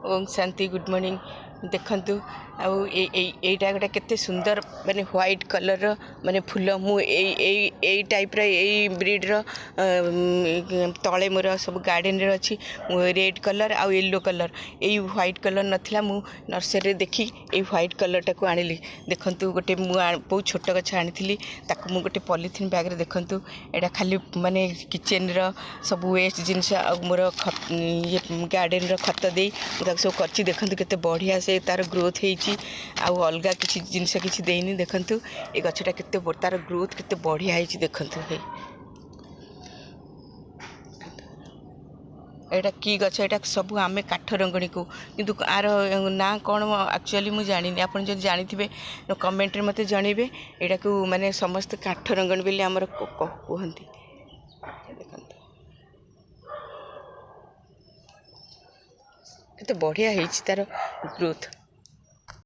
Om Shanti good morning देखंतु आईटा गोटे केते सुंदर माने व्हाइट कलर माने फूल मु ए टाइप रे ए ब्रीड रो तले मोर सब गार्डन रे अछि red colour uh yellow colour a white colour नथिला मु नर्सरी देखि ए व्हाइट कलर टाको आनिली देखंतु गोटे मु बहुत छोट गछ आनिथिली ताको मु गोटे पॉलिथीन बैग रे देखंतु एटा खाली माने किचन रो सब वेस्ट जिंस आ मोर ये गार्डन रो खत दे सब करछि देखंतु केते बढ़िया से तार ग्रोथ हेछि आ अलगा किछि जिंस किछि देइनी देखंतु ए गछटा केते तार ग्रोथ केते बढ़िया हेछि देखंतु हे एटा की गछ एटा सब आमे काठ रंगणी को किंतु आर ना कोन एक्चुअली मु जानि नि आपन जे जानिथिबे कमेंट रे मते जणीबे एटा को माने समस्त काठ रंगणी बेली हमर कहंती देखंतु केते बढ़िया हेछि तार ग्रोथ।